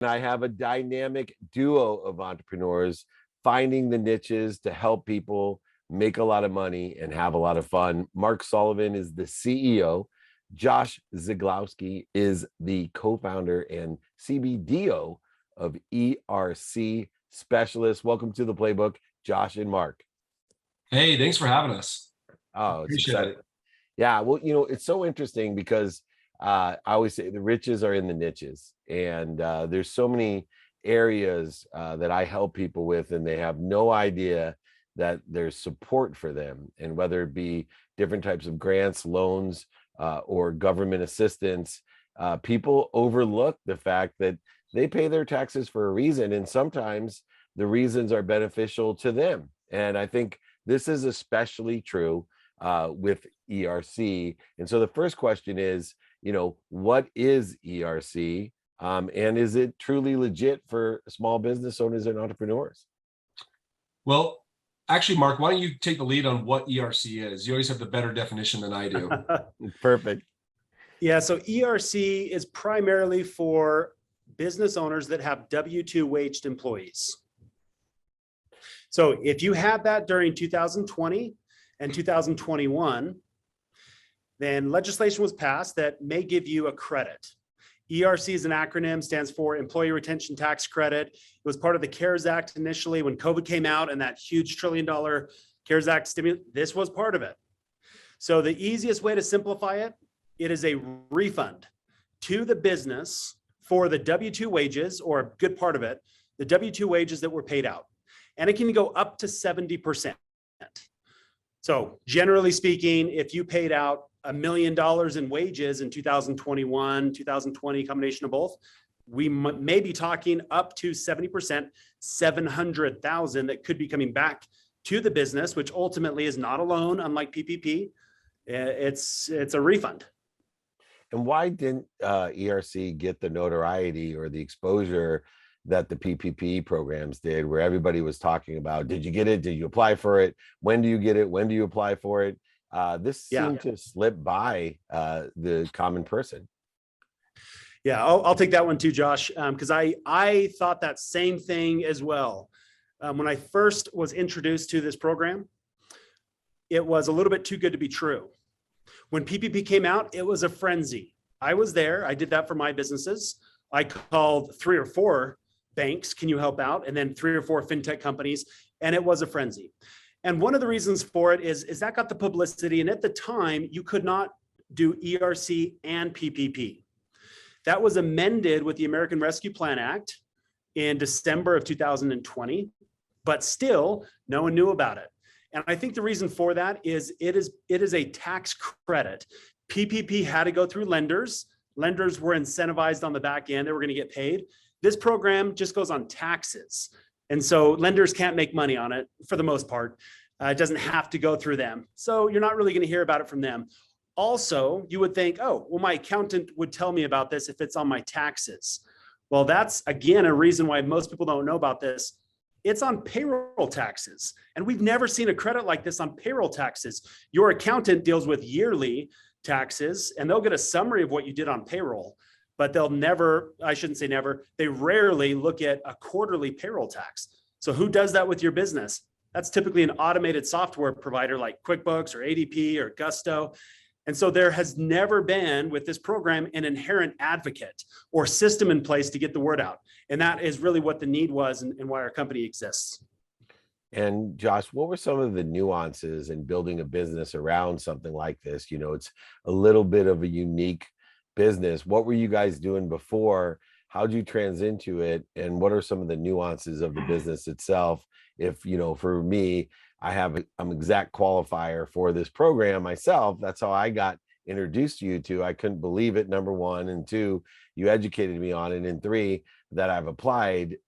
I have a dynamic duo of entrepreneurs finding the niches to help people make a lot of money and have a lot of fun. Mark Sullivan is the CEO. Josh Zieglowsky is the co-founder and CBDO of ERC Specialists. Welcome to the Playbook, Josh and Mark. Hey, thanks for having us. Oh, it's exciting. Yeah, well, it's so interesting because I always say the riches are in the niches, and there's so many areas that I help people with, and they have no idea that there's support for them, and whether it be different types of grants, loans, or government assistance, people overlook the fact that they pay their taxes for a reason, and sometimes the reasons are beneficial to them. And I think this is especially true with ERC. And so the first question is, what is ERC? And is it truly legit for small business owners and entrepreneurs? Well, actually, Mark, why don't you take the lead on what ERC is? You always have the better definition than I do. Perfect. Yeah, so ERC is primarily for business owners that have W-2 waged employees. So if you had that during 2020 and 2021, then legislation was passed that may give you a credit. ERC is an acronym, stands for Employee Retention Tax Credit. It was part of the CARES Act initially when COVID came out and that huge $1 trillion CARES Act stimulus. This was part of it. So the easiest way to simplify it, it is a refund to the business for the W-2 wages, or a good part of it, the W-2 wages that were paid out. And it can go up to 70%. So generally speaking, if you paid out $1 million in wages in 2021, 2020, combination of both, we may be talking up to 70%, 700,000 that could be coming back to the business, which ultimately is not a loan, unlike PPP. It's a refund. And why didn't ERC get the notoriety or the exposure that the PPP programs did, where everybody was talking about, did you get it? Did you apply for it? When do you get it? When do you apply for it? This seemed to slip by the common person. Yeah, I'll take that one too, Josh, because I thought that same thing as well. When I first was introduced to this program, it was a little bit too good to be true. When PPP came out, it was a frenzy. I was there. I did that for my businesses. I called 3 or 4 banks, can you help out? And then 3 or 4 fintech companies, and it was a frenzy. And one of the reasons for it is that got the publicity. And at the time, you could not do ERC and PPP. That was amended with the American Rescue Plan Act in December of 2020, but still no one knew about it. And I think the reason for that is it is a tax credit. PPP had to go through lenders. Lenders were incentivized on the back end. They were going to get paid. This program just goes on taxes. And so lenders can't make money on it for the most part. It doesn't have to go through them. So you're not really going to hear about it from them. Also, you would think, oh, well, my accountant would tell me about this if it's on my taxes. Well, that's, again, a reason why most people don't know about this. It's on payroll taxes. And we've never seen a credit like this on payroll taxes. Your accountant deals with yearly taxes, and they'll get a summary of what you did on payroll, but they'll never, I shouldn't say never, they rarely look at a quarterly payroll tax. So who does that with your business? That's typically an automated software provider like QuickBooks or ADP or Gusto. And so there has never been with this program an inherent advocate or system in place to get the word out. And that is really what the need was and why our company exists. And Josh, what were some of the nuances in building a business around something like this? It's a little bit of a unique business. What were you guys doing before? How'd you transition into it? And what are some of the nuances of the business itself? If, for me, I'm exact qualifier for this program myself. That's how I got introduced to you two. I couldn't believe it, number one. And 2, you educated me on it. And 3, that I've applied.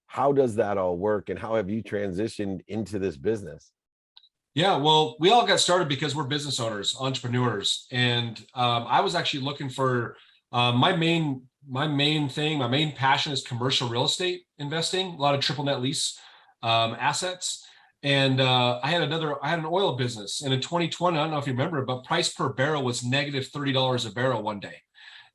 How does that all work? And how have you transitioned into this business? Yeah, well, we all got started because we're business owners, entrepreneurs. And I was actually looking for my main passion is commercial real estate investing, a lot of triple net lease assets. And I had an oil business. And in 2020, I don't know if you remember, but price per barrel was negative $30 a barrel one day.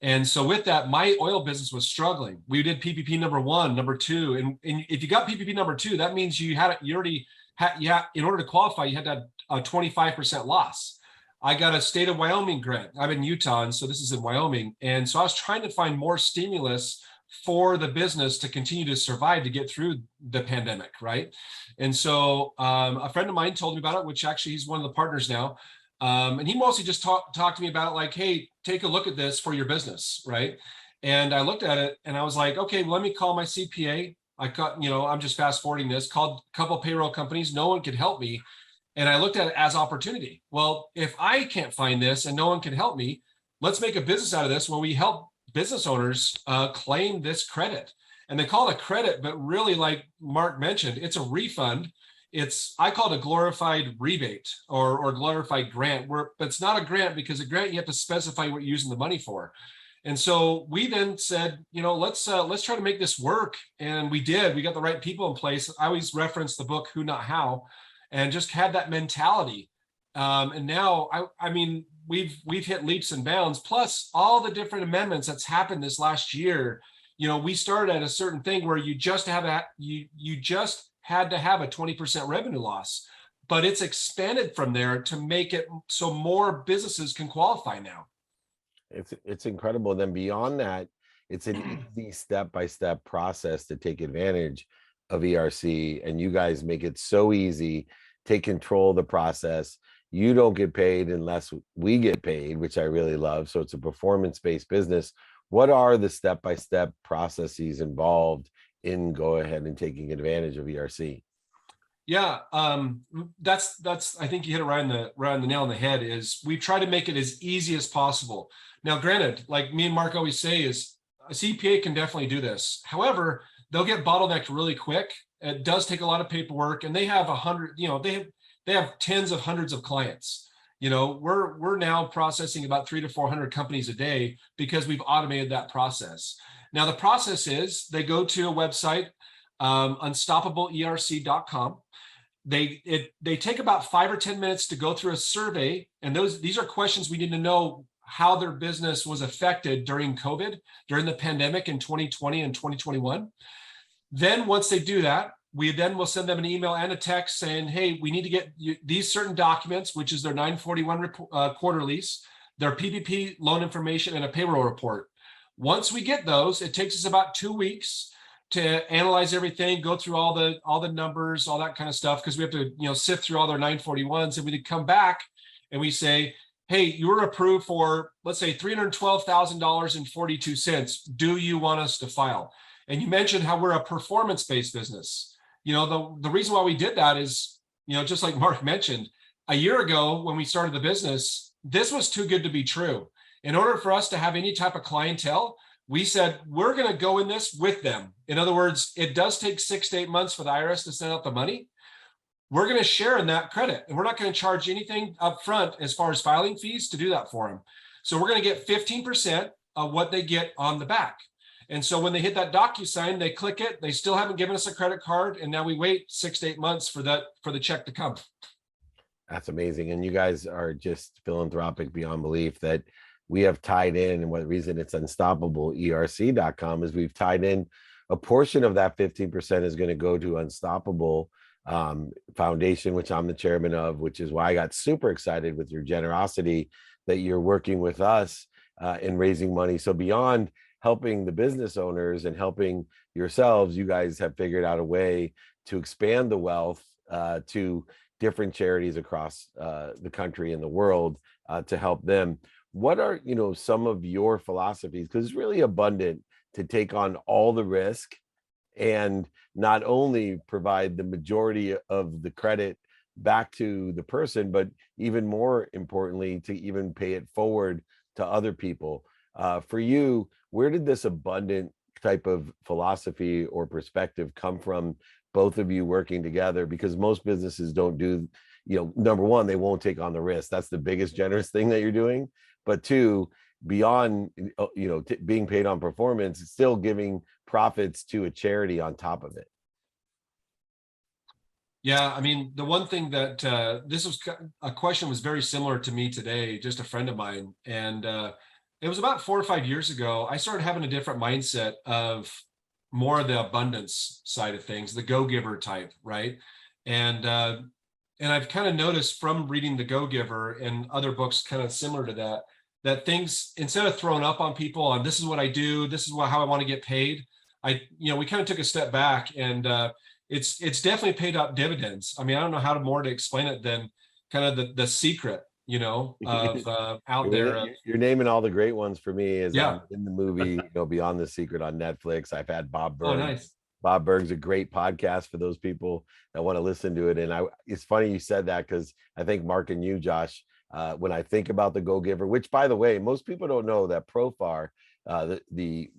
And so with that, my oil business was struggling. We did PPP number 1, number 2. And if you got PPP number 2, that means you already had, in order to qualify, you had to have a 25% loss. I got a state of Wyoming grant. I'm in Utah, and so this is in Wyoming. And so I was trying to find more stimulus for the business to continue to survive, to get through the pandemic, right? And so a friend of mine told me about it, which actually he's one of the partners now. And he mostly just talked to me about it, like, hey, take a look at this for your business, right? And I looked at it and I was like, okay, let me call my CPA. I got, I'm just fast forwarding this, called a couple payroll companies. No one could help me. And I looked at it as opportunity. Well, if I can't find this and no one can help me, let's make a business out of this where we help business owners claim this credit. And they call it a credit, but really, like Mark mentioned, it's a refund. I call it a glorified rebate or glorified grant, but it's not a grant, because a grant, you have to specify what you're using the money for. And so we then said, let's try to make this work. And we did. We got the right people in place. I always reference the book Who Not How, and just had that mentality. And now, I mean, we've hit leaps and bounds, plus all the different amendments that's happened this last year. We started at a certain thing where you just had to have a 20% revenue loss, but it's expanded from there to make it so more businesses can qualify now. It's incredible. Then beyond that, it's an easy step-by-step process to take advantage of ERC, and you guys make it so easy. Take control of the process. You don't get paid unless we get paid, which I really love. So it's a performance-based business. What are the step-by-step processes involved in go ahead and taking advantage of ERC? Yeah, that's I think you hit it right on the nail on the head. Is we try to make it as easy as possible. Now, granted, like me and Mark always say, is a CPA can definitely do this. However, they'll get bottlenecked really quick. It does take a lot of paperwork, and they have 100. They have tens of hundreds of clients. We're now processing about 300 to 400 companies a day because we've automated that process. Now, the process is they go to a website, unstoppableerc.com. They take about 5 or 10 minutes to go through a survey, and these are questions we need to know how their business was affected during COVID, during the pandemic in 2020 and 2021. Then once they do that, we then will send them an email and a text saying, hey, we need to get these certain documents, which is their 941 quarterlies, their PPP loan information, and a payroll report. Once we get those, it takes us about 2 weeks to analyze everything, go through all the numbers, all that kind of stuff, because we have to sift through all their 941s, and we come back and we say, hey, you were approved for, let's say, $312,042. Do you want us to file? And you mentioned how we're a performance-based business. The reason why we did that is, just like Mark mentioned, a year ago when we started the business, this was too good to be true. In order for us to have any type of clientele, we said, we're going to go in this with them. In other words, it does take 6 to 8 months for the IRS to send out the money. We're going to share in that credit, and we're not going to charge anything up front as far as filing fees to do that for them. So we're going to get 15% of what they get on the back. And so when they hit that DocuSign, they click it, they still haven't given us a credit card, and now we wait 6 to 8 months for the check to come. That's amazing. And you guys are just philanthropic beyond belief that we have tied in, and what reason it's unstoppableerc.com is we've tied in a portion of that 15% is going to go to Unstoppable Foundation, which I'm the chairman of, which is why I got super excited with your generosity that you're working with us in raising money. So beyond helping the business owners and helping yourselves, you guys have figured out a way to expand the wealth to different charities across the country and the world to help them. What are some of your philosophies? Because it's really abundant to take on all the risk and not only provide the majority of the credit back to the person, but even more importantly, to even pay it forward to other people. For you, where did this abundant type of philosophy or perspective come from, both of you working together? Because most businesses don't do, number one, they won't take on the risk. That's the biggest generous thing that you're doing. But two, beyond, being paid on performance, it's still giving profits to a charity on top of it. Yeah, I mean, the one thing that this was a question was very similar to me today, just a friend of mine. And it was about 4 or 5 years ago, I started having a different mindset of more of the abundance side of things, the go-giver type, right? And I've kind of noticed from reading The Go-Giver and other books kind of similar to that, that things, instead of throwing up on people on this is what I do, this is how I want to get paid, we kind of took a step back, and it's definitely paid out dividends. I mean, I don't know how more to explain it than kind of the secret, of out there. You're naming all the great ones for me as Yeah. I'm in the movie, Beyond the Secret on Netflix. I've had Bob Oh, Burg. nice. Bob Berg's a great podcast for those people that want to listen to it. And it's funny you said that, because I think Mark and you, Josh, when I think about the Go-Giver, which, by the way, most people don't know that Profar, the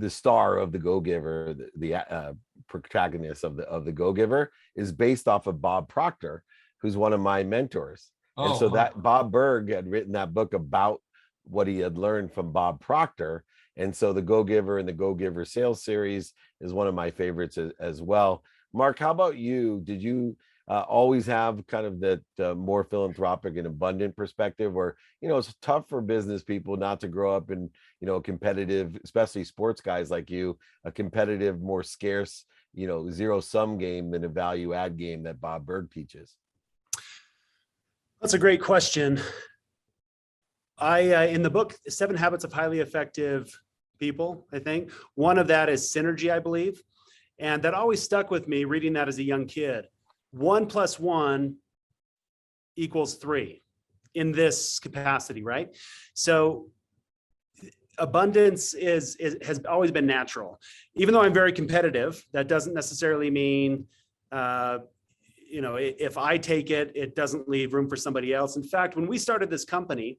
star of the Go-Giver, the protagonist of the Go-Giver, is based off of Bob Proctor, who's one of my mentors. And so that Bob Berg had written that book about what he had learned from Bob Proctor. And so the Go-Giver and the Go-Giver Sales Series is one of my favorites as well. Mark, how about you? Did you always have kind of that more philanthropic and abundant perspective, where, it's tough for business people not to grow up in, a competitive, especially sports guys like you, a competitive, more scarce, zero-sum game than a value-add game that Bob Berg teaches? That's a great question. In the book, 7 Habits of Highly Effective People, I think one of that is synergy, I believe. And that always stuck with me reading that as a young kid. 1 + 1 = 3 in this capacity, right? So abundance has always been natural. Even though I'm very competitive, that doesn't necessarily mean, if I take it, it doesn't leave room for somebody else. In fact, when we started this company,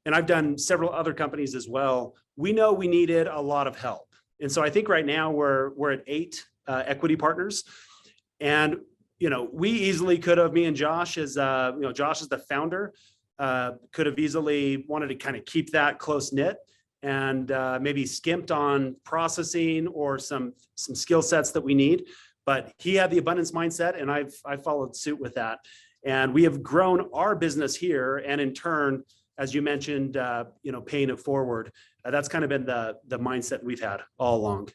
and I've done several other companies as well, we know we needed a lot of help. And so I think right now we're at 8 equity partners. And, we easily could have, me and Josh Josh is the founder, could have easily wanted to kind of keep that close knit and maybe skimped on processing or some skill sets that we need. But he had the abundance mindset, and I've followed suit with that. And we have grown our business here, and in turn, as you mentioned, paying it forward. That's kind of been the mindset we've had all along.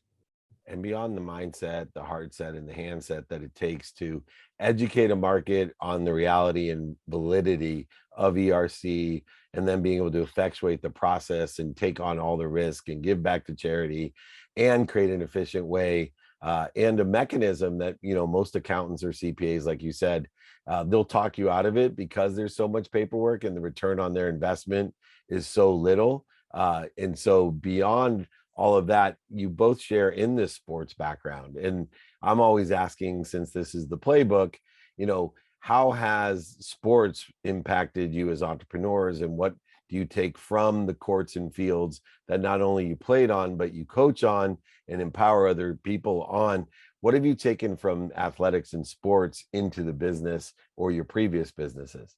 And beyond the mindset, the heart set, and the hand set that it takes to educate a market on the reality and validity of ERC, and then being able to effectuate the process and take on all the risk and give back to charity and create an efficient way and a mechanism that, most accountants or CPAs, like you said, they'll talk you out of it because there's so much paperwork and the return on their investment is so little. And so beyond all of that, you both share in this sports background. And I'm always asking, since this is the playbook, how has sports impacted you as entrepreneurs, and what do you take from the courts and fields that not only you played on, but you coach on and empower other people on? What have you taken from athletics and sports into the business or your previous businesses?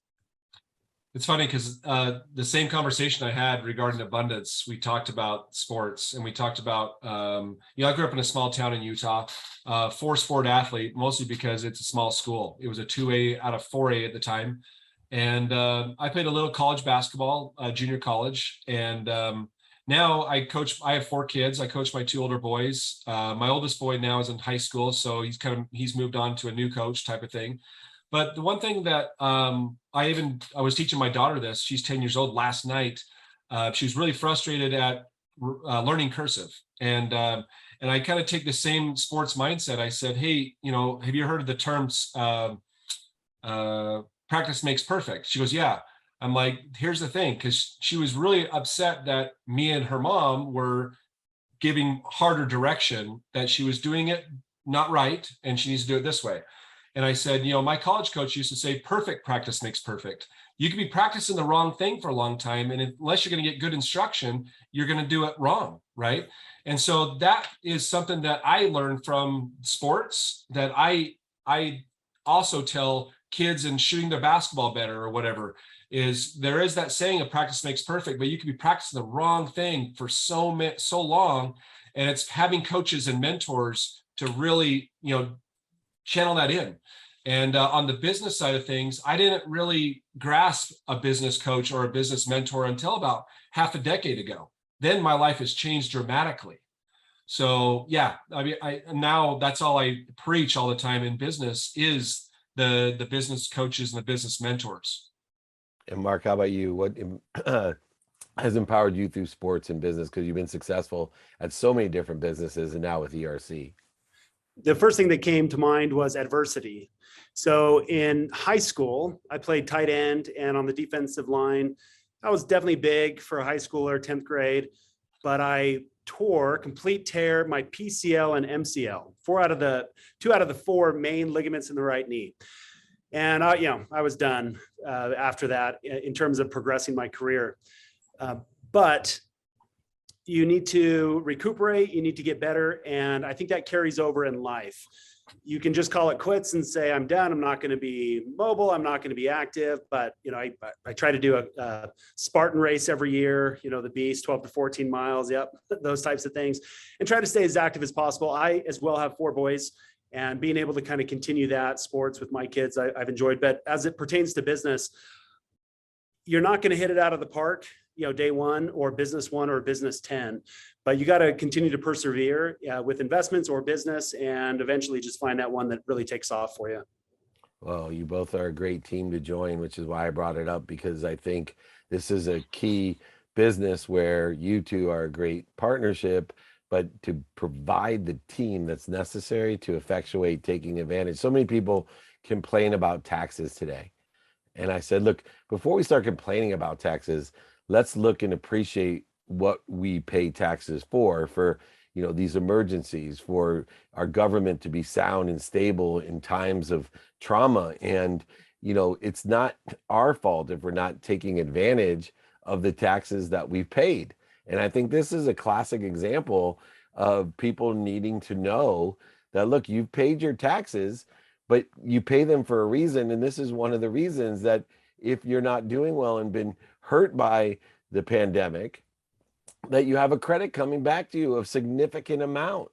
It's funny because the same conversation I had regarding abundance, we talked about sports, and we talked about, I grew up in a small town in Utah, 4-sport athlete, mostly because it's a small school. It was a 2A out of 4A at the time. And I played a little college basketball, junior college. And now I coach, I have 4 kids. I coach my 2 older boys. My oldest boy now is in high school, so he's moved on to a new coach type of thing. But the one thing that I was teaching my daughter this, she's 10 years old last night. She was really frustrated at learning cursive. And I kind of take the same sports mindset. I said, hey, have you heard of the terms practice makes perfect? She goes, yeah. I'm like, here's the thing, because she was really upset that me and her mom were giving harder direction, that she was doing it not right and she needs to do it this way. And I said, my college coach used to say, perfect practice makes perfect. You could be practicing the wrong thing for a long time, and unless you're going to get good instruction, you're going to do it wrong, right? And so that is something that I learned from sports, that I also tell kids in shooting their basketball better or whatever, is there is that saying of practice makes perfect, but you could be practicing the wrong thing for so long. And it's having coaches and mentors to really, channel that in. And on the business side of things, I didn't really grasp a business coach or a business mentor until about half a decade ago. Then my life has changed dramatically. So yeah, I mean, now that's all I preach all the time in business is the business coaches and the business mentors. And Mark, how about you? What has empowered you through sports and business? Because you've been successful at so many different businesses and now with ERC. The first thing that came to mind was adversity. So in high school, I played tight end and on the defensive line. I was definitely big for a high schooler, 10th grade, but I complete tear my PCL and MCL, two out of the four main ligaments in the right knee. And I was done after that in terms of progressing my career. But you need to recuperate, you need to get better. And I think that carries over in life. You can just call it quits and say, I'm done. I'm not going to be mobile. I'm not going to be active. But, I try to do a Spartan race every year, the beast, 12 to 14 miles. Yep. Those types of things, and try to stay as active as possible. I as well have 4 boys, and being able to kind of continue that sports with my kids, I've enjoyed. But as it pertains to business, you're not going to hit it out of the park, day one or business 1 or business 10, but you got to continue to persevere with investments or business, and eventually just find that one that really takes off for you. Well, you both are a great team to join, which is why I brought it up, because I think this is a key business where you two are a great partnership, but to provide the team that's necessary to effectuate taking advantage. So many people complain about taxes today. And I said, look, before we start complaining about taxes, let's look and appreciate what we pay taxes for these emergencies, for our government to be sound and stable in times of trauma. And, it's not our fault if we're not taking advantage of the taxes that we've paid. And I think this is a classic example of people needing to know that, look, you've paid your taxes, but you pay them for a reason. And this is one of the reasons that if you're not doing well and been hurt by the pandemic, that you have a credit coming back to you of significant amount.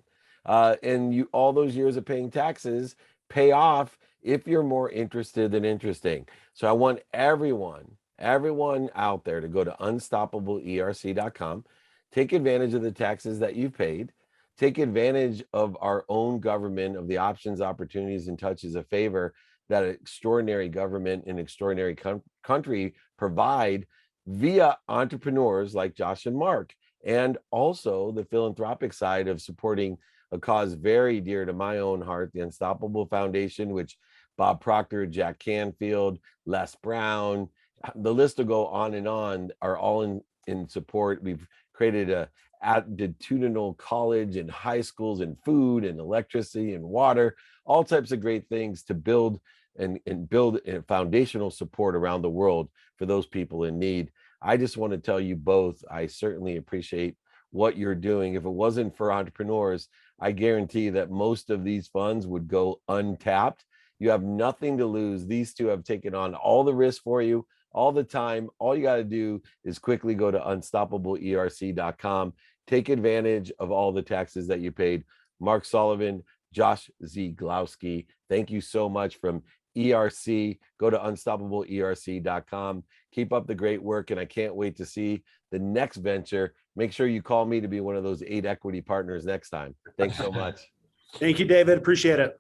And you, all those years of paying taxes pay off if you're more interested than interesting. So I want everyone out there to go to unstoppableerc.com, take advantage of the taxes that you've paid, take advantage of our own government, of the options, opportunities, and touches of favor that extraordinary government and extraordinary country provide via entrepreneurs like Josh and Mark, and also the philanthropic side of supporting a cause very dear to my own heart, the Unstoppable Foundation, which Bob Proctor, Jack Canfield, Les Brown, the list will go on and on, are all in support. We've created a attitudinal college and high schools and food and electricity and water, all types of great things to build and build a foundational support around the world for those people in need. I just want to tell you both, I certainly appreciate what you're doing. If it wasn't for entrepreneurs, I guarantee that most of these funds would go untapped. You have nothing to lose. These two have taken on all the risk for you all the time. All you got to do is quickly go to unstoppableerc.com. Take advantage of all the taxes that you paid. Mark Sullivan, Josh Zieglowsky, thank you so much from ERC. Go to unstoppableerc.com. Keep up the great work, and I can't wait to see the next venture. Make sure you call me to be one of those 8 equity partners next time. Thanks so much. Thank you, David. Appreciate it.